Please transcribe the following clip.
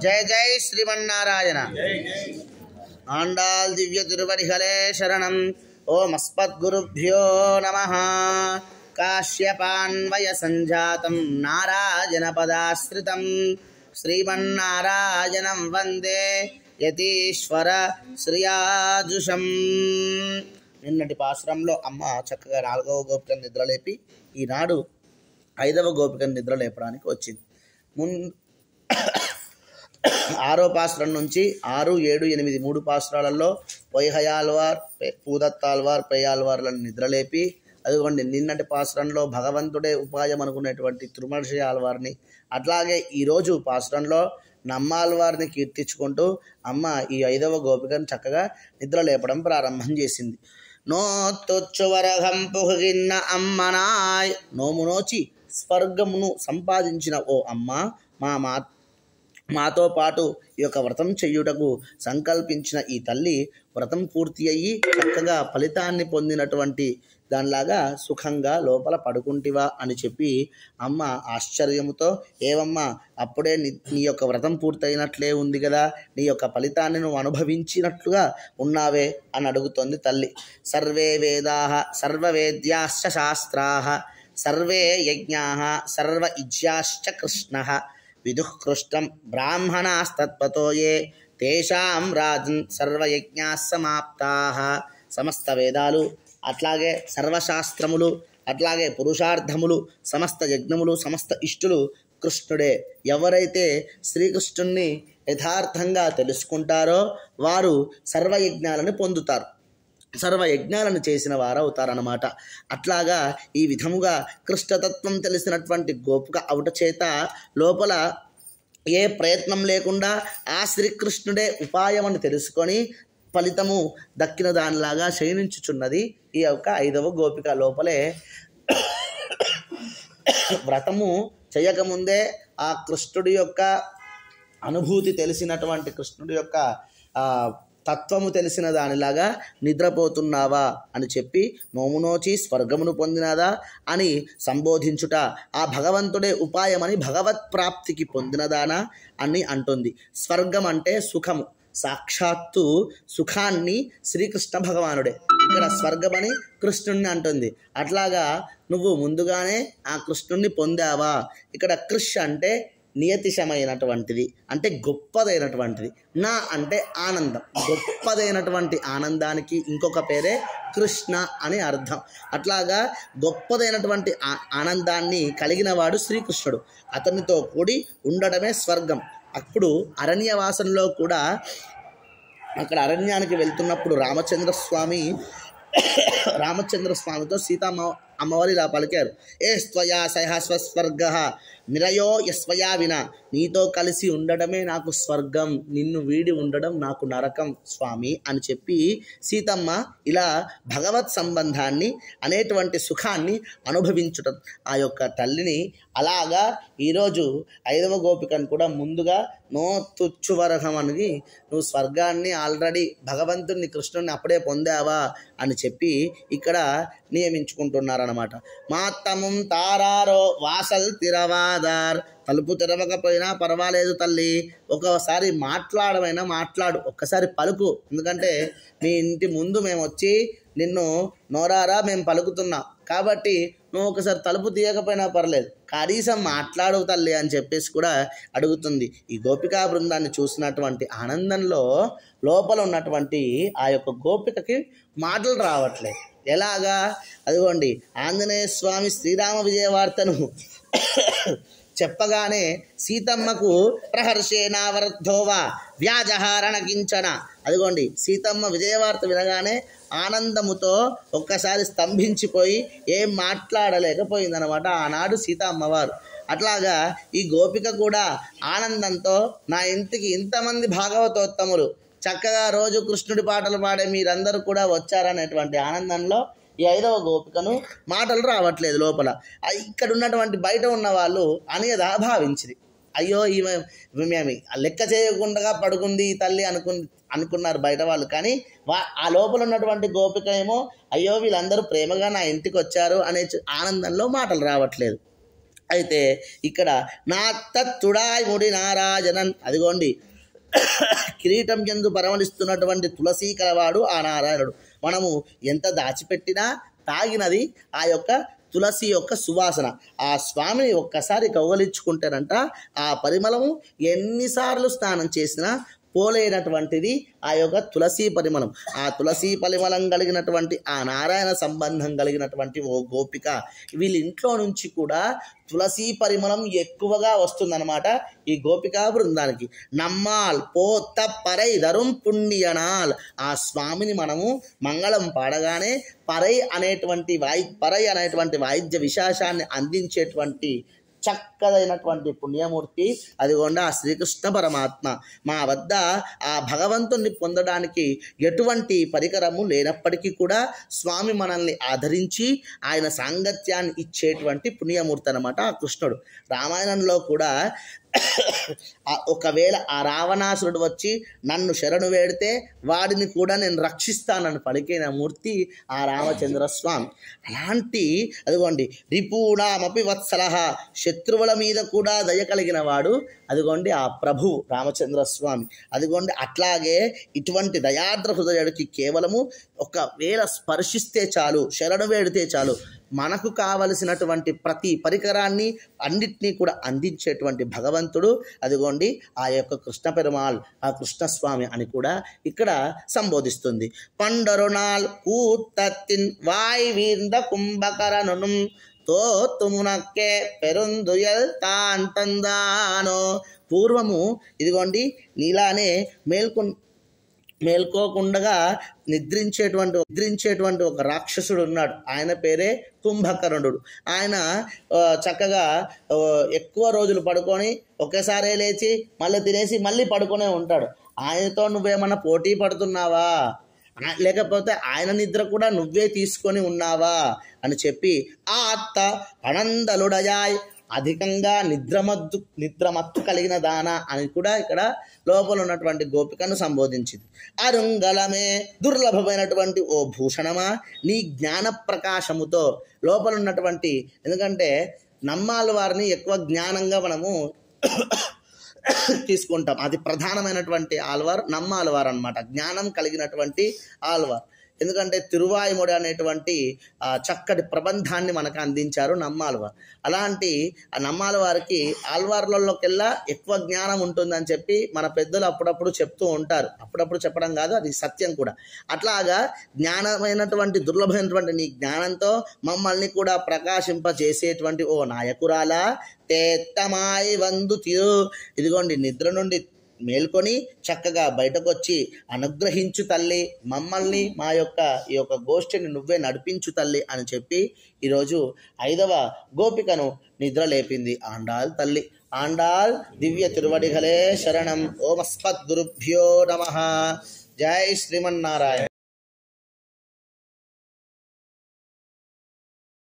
జయ జయ శ్రీమన్నారాయణ. ఆండాల్ దివ్య తిరువడిహలే శరణం. ఓం అస్మద్గురుభ్యో నమః. కాశ్యపాన్వయ సంజాతం నారాయణ పదాశ్రితం శ్రీమన్నారాయణం వందే యతీశ్వర శ్రియాజుషం. నిన్నటి పాశ్రంలో అమ్మ చక్కగా 4వ గోపికను నిద్రలేపి ఈనాడు 5వ గోపికను నిద్రలేపడానికి వచ్చింది. 6వ పాశ్రం నుంచి 6, 7, 8 3 పాశ్రాలలో పొయ్యయాల్వార్, పూదత్తాల్వార్, పెయ్యాల్వార్లను నిద్రలేపి, అదిగోండి నిన్నటి పాశ్రంలో భగవంతుడే ఉపాయం అనుకునేటువంటి తిరుమలశ్రీ ఆల్వార్ని, అట్లాగే ఈరోజు పాశ్రంలో నమ్మాల్వారిని కీర్తించుకుంటూ అమ్మ ఈ 5వ గోపికను చక్కగా నిద్రలేపడం ప్రారంభం చేసింది. నోత్తొచ్చువరహం పుగిన్న అమ్మనాయ్, నోము నోచి స్వర్గమును సంపాదించిన ఓ అమ్మ, మాతో పాటు ఈ యొక్క వ్రతం చెయ్యుటకు సంకల్పించిన ఈ తల్లి వ్రతం పూర్తి అయ్యి చక్కగా ఫలితాన్ని పొందినటువంటి దానిలాగా సుఖంగా లోపల పడుకుంటివా అని చెప్పి అమ్మ ఆశ్చర్యముతో, ఏవమ్మా అప్పుడే నీ యొక్క వ్రతం పూర్తయినట్లే ఉంది కదా, నీ యొక్క ఫలితాన్ని నువ్వు అనుభవించినట్లుగా ఉన్నావే అని అడుగుతోంది తల్లి. సర్వే వేదాః సర్వవేద్యాశ్చ శాస్త్రాః సర్వే యజ్ఞాః సర్వ ఇజ్యాశ్చ కృష్ణః విదుఃకృష్టం బ్రాహ్మణాస్తత్పతో యే తేషాం రాజన్ సర్వయజ్ఞాః సమాప్తాః. సమస్త వేదాలు, అట్లాగే సర్వశాస్త్రములు, అట్లాగే పురుషార్థములు, సమస్త యజ్ఞములు, సమస్త ఇష్టులు కృష్ణుడే. ఎవరైతే శ్రీకృష్ణుణ్ణి యథార్థంగా తెలుసుకుంటారో వారు సర్వయజ్ఞాలను పొందుతారు, సర్వయజ్ఞాలను చేసిన వారవుతారన్నమాట. అట్లాగా ఈ విధముగా కృష్ణతత్వం తెలిసినటువంటి గోపిక అవుట చేత లోపల ఏ ప్రయత్నం లేకుండా ఆ శ్రీకృష్ణుడే ఉపాయం అని తెలుసుకొని ఫలితము దక్కిన దానిలాగా శయనించుచున్నది ఈ యొక్క 5వ గోపిక. లోపలే వ్రతము చేయకముందే ఆ కృష్ణుడి యొక్క అనుభూతి తెలిసినటువంటి కృష్ణుడి యొక్క తత్వము తెలిసిన దానిలాగా నిద్రపోతున్నావా అని చెప్పి నోమునోచి స్వర్గమును పొందినదా అని సంబోధించుట, ఆ భగవంతుడే ఉపాయమని భగవత్ ప్రాప్తికి పొందినదానా అని అంటుంది. స్వర్గం అంటే సుఖము, సాక్షాత్తు సుఖాన్ని శ్రీకృష్ణ భగవానుడే ఇక్కడ స్వర్గమని కృష్ణుణ్ణి అంటుంది. అట్లాగా నువ్వు ముందుగానే ఆ కృష్ణుణ్ణి పొందావా. ఇక్కడ కృష్ అంటే నియతిశమైనటువంటిది, అంటే గొప్పదైనటువంటిది. నా అంటే ఆనందం, గొప్పదైనటువంటి ఆనందానికి ఇంకొక పేరే కృష్ణ అని అర్థం. అట్లాగా గొప్పదైనటువంటి ఆనందాన్ని కలిగినవాడు శ్రీకృష్ణుడు. అతనితో కూడి ఉండడమే స్వర్గం. అప్పుడు అరణ్యవాసంలో కూడా అక్కడ అరణ్యానికి వెళ్తున్నప్పుడు రామచంద్రస్వామితో సీతమ్మ అమ్మవారు ఇలా పలికారు. ఏ స్వయా సహస్వస్వర్గ నిరయో యస్వయా వినా, నీతో కలిసి ఉండడమే నాకు స్వర్గం, నిన్ను వీడి ఉండడం నాకు నరకం స్వామి అని చెప్పి సీతమ్మ ఇలా భగవత్ సంబంధాన్ని అనేటువంటి సుఖాన్ని అనుభవించటం ఆ యొక్క తల్లిని. అలాగా ఈరోజు 5వ గోపికను కూడా ముందుగా నో తుచ్చువరహం అని, నువ్వు స్వర్గాన్ని ఆల్రెడీ భగవంతుని కృష్ణుడిని అప్పుడే పొందావా అని చెప్పి ఇక్కడ నియమించుకుంటున్నారన్నమాట. మాత్తముం తారారో వాసల్ తిరవాదార్, తలుపు తెరవకపోయినా పర్వాలేదు తల్లి, ఒకసారి మాట్లాడమైనా మాట్లాడు, ఒక్కసారి పలుకు, ఎందుకంటే నీ ఇంటి ముందు మేము వచ్చి నిన్ను నోరారా మేము పలుకుతున్నాం కాబట్టి నువ్వు ఒకసారి తలుపు తీయకపోయినా పర్లేదు, కనీసం మాట్లాడు తల్లి అని చెప్పేసి కూడా అడుగుతుంది. ఈ గోపికా బృందాన్ని చూసినటువంటి ఆనందంలో లోపల ఉన్నటువంటి ఆ యొక్క గోపికకి మాటలు రావట్లేదు. ఎలాగా, అదిగోండి ఆంజనేయ స్వామి శ్రీరామ విజయవార్తను చెప్పగానే సీతమ్మకు ప్రహర్షేనావరద్ధోవా వ్యాజహారణ కించన, అదిగోండి సీతమ్మ విజయవార్త వినగానే ఆనందముతో ఒక్కసారి స్తంభించిపోయి ఏం మాట్లాడలేకపోయిందనమాట ఆనాడు సీత అమ్మవారు. అట్లాగా ఈ గోపిక కూడా ఆనందంతో నా ఇంటికి ఇంతమంది భాగవతోత్తములు చక్కగా రోజు కృష్ణుడి పాటలు పాడే మీరందరూ కూడా వచ్చారనేటువంటి ఆనందంలో ఈ 5వ గోపికను మాటలు రావట్లేదు లోపల. ఇక్కడ ఉన్నటువంటి బయట ఉన్న వాళ్ళు అనేదా భావించింది. అయ్యో మేము లెక్క చేయకుండా పడుకుంది ఈ తల్లి అనుకున్నారు బయట వాళ్ళు. కానీ ఆ లోపల ఉన్నటువంటి గోపిక ఏమో అయ్యో వీళ్ళందరూ ప్రేమగా నా ఇంటికి వచ్చారు అనే ఆనందంలో మాటలు రావట్లేదు. అయితే ఇక్కడ నా తత్తుడాయ్ ముడి నారాయణన్, అదిగోండి కిరీటం యందు పరమలిస్తున్నటువంటి తులసి కలవాడు ఆ నారాయణుడు. మనము ఎంత దాచిపెట్టినా తాగినది ఆ యొక్క తులసి యొక్క సువాసన. ఆ స్వామిని ఒక్కసారి కౌగలించుకుంటేనంట ఆ పరిమళము ఎన్నిసార్లు స్నానం చేసినా పోలేనటువంటిది ఆ యొక్క తులసి పరిమళం. ఆ తులసి పరిమళం కలిగినటువంటి ఆ నారాయణ సంబంధం కలిగినటువంటి ఓ గోపిక, వీళ్ళ ఇంట్లో నుంచి కూడా తులసి పరిమళం ఎక్కువగా వస్తుందన్నమాట ఈ గోపికా బృందానికి. నమ్మాల్ పోత పరై ధరుం పుణ్యనాల్, ఆ స్వామిని మనము మంగళం పాడగానే పరై అనేటువంటి వాయిద్య విశేషాన్ని అందించేటువంటి చక్కదైనటువంటి పుణ్యమూర్తి అదిగోండి ఆ శ్రీకృష్ణ పరమాత్మ. మా వద్ద ఆ భగవంతుణ్ణి పొందడానికి ఎటువంటి పరికరము లేనప్పటికీ కూడా స్వామి మనల్ని ఆదరించి ఆయన సాంగత్యాన్ని ఇచ్చేటువంటి పుణ్యమూర్తి అన్నమాట ఆ కృష్ణుడు. రామాయణంలో కూడా ఒకవేళ ఆ రావణాసురుడు వచ్చి నన్ను శరణు వేడితే వాడిని కూడా నేను రక్షిస్తానని పలికిన మూర్తి ఆ రామచంద్ర స్వామి. అలాంటి అదిగోండి రిపూణామపి వత్సలహ, శత్రువుల మీద కూడా దయ కలిగిన వాడు అదిగోండి ఆ ప్రభువు రామచంద్ర స్వామి. అదిగోండి అట్లాగే ఇటువంటి దయాద్ర హృదయుడికి కేవలము ఒకవేళ స్పర్శిస్తే చాలు, శరణు వేడితే చాలు, మనకు కావలసినటువంటి ప్రతి పరికరాన్ని అన్నిటినీ కూడా అందించేటువంటి భగవంతుడు అదిగోండి ఆ యొక్క కృష్ణ పెరుమాళ్, ఆ కృష్ణస్వామి అని కూడా ఇక్కడ సంబోధిస్తుంది. పండరునాల్ కూతత్తిన్ వాయ్ వీర్ద కుంభకరణును తోతుమునక్కే పెరుందుయల్ తాన్ తందానో. పూర్వము ఇదిగోండి నీలానే మేల్కోకుండా నిద్రించేటువంటి ఒక రాక్షసుడు ఉన్నాడు. ఆయన పేరే కుంభకర్ణుడు. ఆయన చక్కగా ఎక్కువ రోజులు పడుకొని ఒకేసారే లేచి మళ్ళీ తినేసి మళ్ళీ పడుకునే ఉంటాడు. ఆయనతో నువ్వేమన్నా పోటీ పడుతున్నావా, లేకపోతే ఆయన నిద్ర కూడా నువ్వే తీసుకొని ఉన్నావా అని చెప్పి ఆ అత్త అనందలుడయాయ్, అధికంగా నిద్రమత్తు కలిగిన దాన అని కూడా ఇక్కడ లోపల ఉన్నటువంటి గోపికను సంబోధించింది. అరుంగలమే దుర్లభమైనటువంటి ఓ భూషణమా, నీ జ్ఞాన ప్రకాశముతో లోపల ఉన్నటువంటి, ఎందుకంటే నమ్మాల వారిని ఎక్కువ జ్ఞానంగా మనము తీసుకుంటాం. అది ప్రధానమైనటువంటి ఆల్వార్ నమ్మాలవారు అన్నమాట, జ్ఞానం కలిగినటువంటి ఆల్వార్. ఎందుకంటే తిరువాయుముడి అనేటువంటి చక్కటి ప్రబంధాన్ని మనకు అందించారు నమ్మాలవారు. అలాంటి ఆ నమ్మాల వారికి ఆల్వార్లలోకెల్లా ఎక్కువ జ్ఞానం ఉంటుందని చెప్పి మన పెద్దలు అప్పుడప్పుడు చెప్తూ ఉంటారు. అప్పుడప్పుడు చెప్పడం కాదు, అది సత్యం కూడా. అట్లాగా జ్ఞానమైనటువంటి దుర్లభమైనటువంటి నీ జ్ఞానంతో మమ్మల్ని కూడా ప్రకాశింపజేసేటువంటి ఓ నాయకురాలా తేత్తమాయి వందు తిరు, ఇదిగోండి నిద్ర నుండి మేల్కొని చక్కగా బయటకు వచ్చి అనుగ్రహించు తల్లి, మమ్మల్ని మా యొక్క ఈ యొక్క గోష్ఠిని నువ్వే నడిపించు తల్లి అని చెప్పి ఈరోజు 5వ గోపికను నిద్ర లేపింది ఆండాల్ తల్లి. ఆండాల్ దివ్య తిరువడిగలే శరణం. ఓం అస్మద్గురుభ్యో నమః. జై శ్రీమన్నారాయణ.